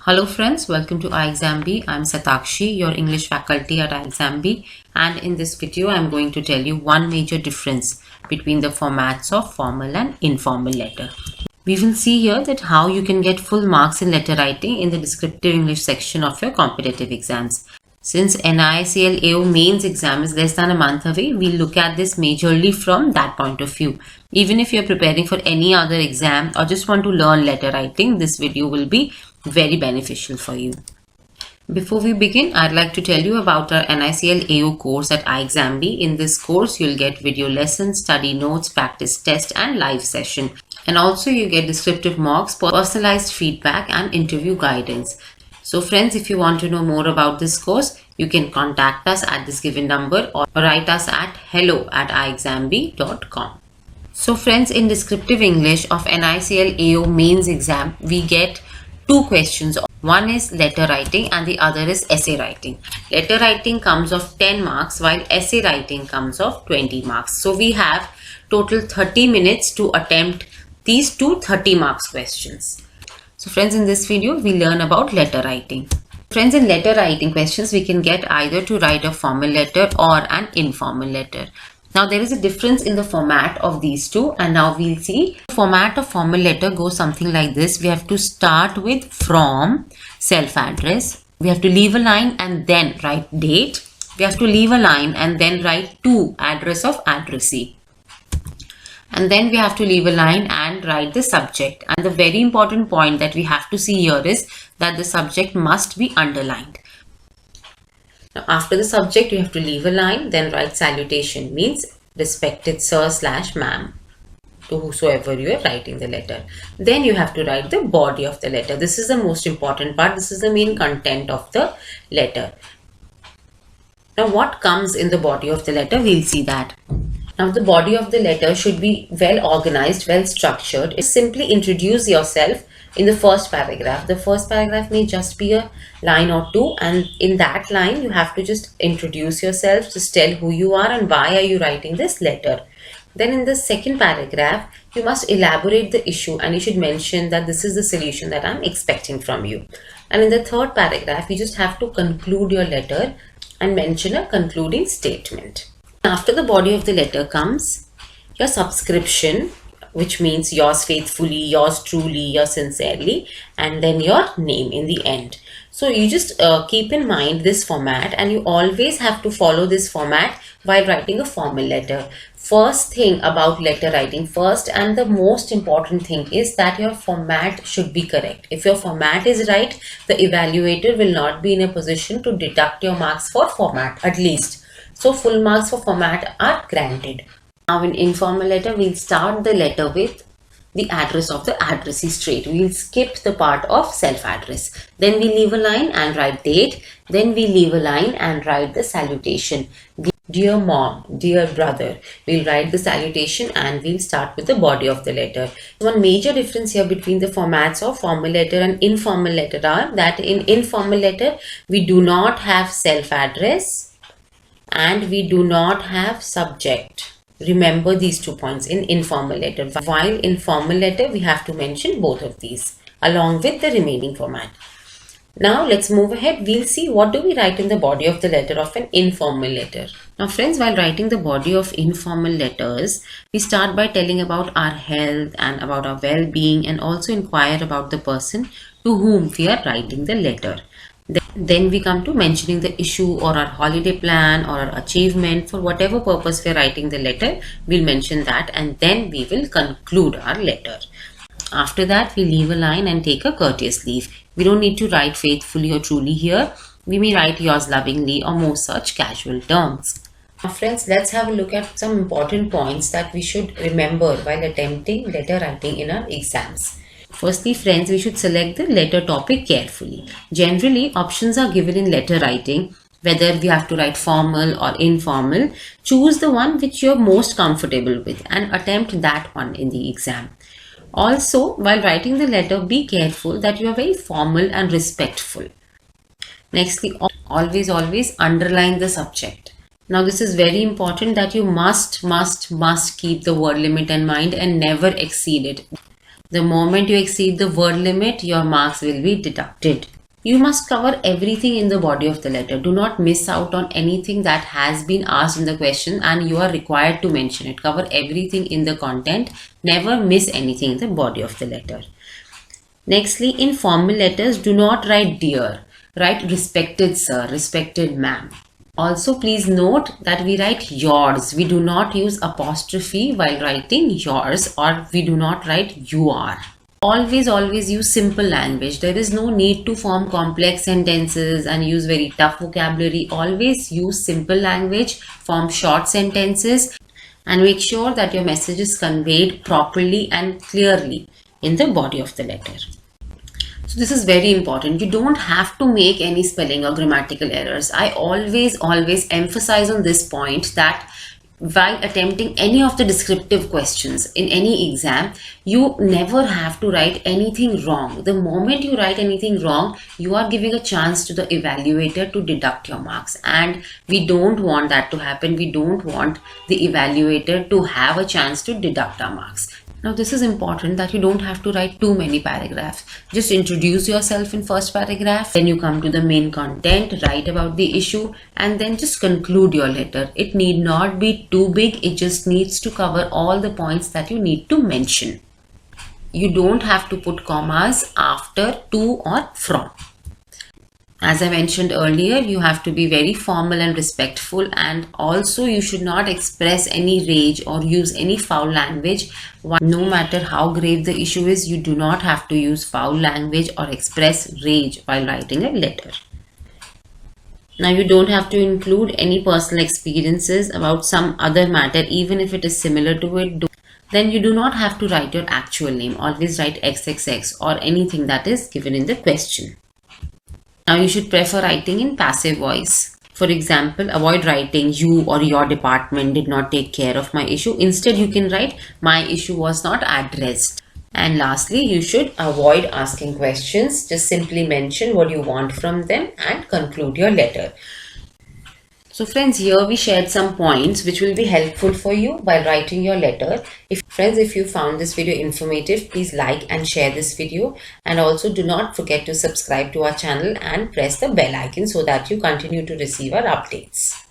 Hello friends, welcome to iExamB. I'm Satakshi, your English faculty at iExamB, and in this video I'm going to tell you one major difference between the formats of formal and informal letter. We will see here that how you can get full marks in letter writing in the descriptive English section of your competitive exams. Since NIACL AO mains exam is less than a month away, we'll look at this majorly from that point of view. Even if you're preparing for any other exam or just want to learn letter writing, this video will be very beneficial for you. Before we begin, I'd like to tell you about our NIACL AO course at iExamB. In this course, you'll get video lessons, study notes, practice test and live session. And also you get descriptive mocks, personalized feedback and interview guidance. So friends, if you want to know more about this course, you can contact us at this given number or write us at hello@iexamb.com. So friends, in descriptive English of NIACL AO mains exam, we get two questions. One is letter writing and the other is essay writing. Letter writing comes of 10 marks while essay writing comes of 20 marks. So we have total 30 minutes to attempt these two 30 marks questions. So friends, in this video we learn about letter writing. Friends, in letter writing questions we can get either to write a formal letter or an informal letter. Now there is a difference in the format of these two, and now we'll see. The format of formal letter goes something like this. We have to start with from self-address. We have to leave a line and then write date. We have to leave a line and then write to address of addressee. And then we have to leave a line and write the subject. And the very important point that we have to see here is that the subject must be underlined. Now after the subject you have to leave a line, then write salutation, means respected sir/ma'am to whosoever you are writing the letter. Then you have to write the body of the letter. This is the most important part. This is the main content of the letter. Now what comes in the body of the letter, we'll see that. Now the body of the letter should be well organized, well structured. Simply introduce yourself in the first paragraph. The first paragraph may just be a line or two, and in that line you have to just introduce yourself, just tell who you are and why are you writing this letter. Then in the second paragraph you must elaborate the issue and you should mention that this is the solution that I'm expecting from you. And in the third paragraph you just have to conclude your letter and mention a concluding statement. After the body of the letter comes your subscription, which means yours faithfully, yours truly, yours sincerely, and then your name in the end. So you just keep in mind this format, and you always have to follow this format while writing a formal letter. First thing about letter writing, first and the most important thing is that your format should be correct. If your format is right, the evaluator will not be in a position to deduct your marks for format at least. So full marks for format are granted. Now in informal letter, we'll start the letter with the address of the addressee straight. We'll skip the part of self-address. Then we leave a line and write date. Then we leave a line and write the salutation. Dear mom, dear brother. We'll write the salutation and we'll start with the body of the letter. One major difference here between the formats of formal letter and informal letter are that in informal letter, we do not have self-address and we do not have subject. Remember these 2 points in informal letter. While in formal letter, we have to mention both of these along with the remaining format. Now let's move ahead. We'll see what do we write in the body of the letter of an informal letter. Now friends, while writing the body of informal letters, we start by telling about our health and about our well-being, and also inquire about the person to whom we are writing the letter. Then we come to mentioning the issue or our holiday plan or our achievement. For whatever purpose we are writing the letter, we'll mention that, and then we will conclude our letter. After that, we leave a line and take a courteous leave. We don't need to write faithfully or truly here. We may write yours lovingly or more such casual terms. Now friends, let's have a look at some important points that we should remember while attempting letter writing in our exams. Firstly, friends, we should select the letter topic carefully. Generally, options are given in letter writing, whether we have to write formal or informal. Choose the one which you're most comfortable with and attempt that one in the exam. Also, while writing the letter, be careful that you are very formal and respectful. Nextly, always underline the subject. Now this is very important that you must keep the word limit in mind and never exceed it. The moment you exceed the word limit, your marks will be deducted. You must cover everything in the body of the letter. Do not miss out on anything that has been asked in the question and you are required to mention it. Cover everything in the content. Never miss anything in the body of the letter. Nextly, in formal letters, do not write dear. Write respected sir, respected ma'am. Also, please note that we write yours. We do not use apostrophe while writing yours, or we do not write you are. Always use simple language. There is no need to form complex sentences and use very tough vocabulary. Always use simple language, form short sentences, and make sure that your message is conveyed properly and clearly in the body of the letter. So this is very important. You don't have to make any spelling or grammatical errors. I always emphasize on this point that while attempting any of the descriptive questions in any exam, you never have to write anything wrong. The moment you write anything wrong, you are giving a chance to the evaluator to deduct your marks, and we don't want that to happen. We don't want the evaluator to have a chance to deduct our marks. Now this is important that you don't have to write too many paragraphs. Just introduce yourself in first paragraph, then you come to the main content, write about the issue, and then just conclude your letter. It need not be too big, it just needs to cover all the points that you need to mention. You don't have to put commas after, to or from. As I mentioned earlier, you have to be very formal and respectful, and also you should not express any rage or use any foul language. No matter how grave the issue is, you do not have to use foul language or express rage while writing a letter. Now you don't have to include any personal experiences about some other matter, even if it is similar to it. Then you do not have to write your actual name. Always write XXX or anything that is given in the question. Now you should prefer writing in passive voice. For example, avoid writing you or your department did not take care of my issue. Instead, you can write my issue was not addressed. And lastly, you should avoid asking questions. Just simply mention what you want from them and conclude your letter. So friends, here we shared some points which will be helpful for you while writing your letter. If you found this video informative, please like and share this video, and also do not forget to subscribe to our channel and press the bell icon so that you continue to receive our updates.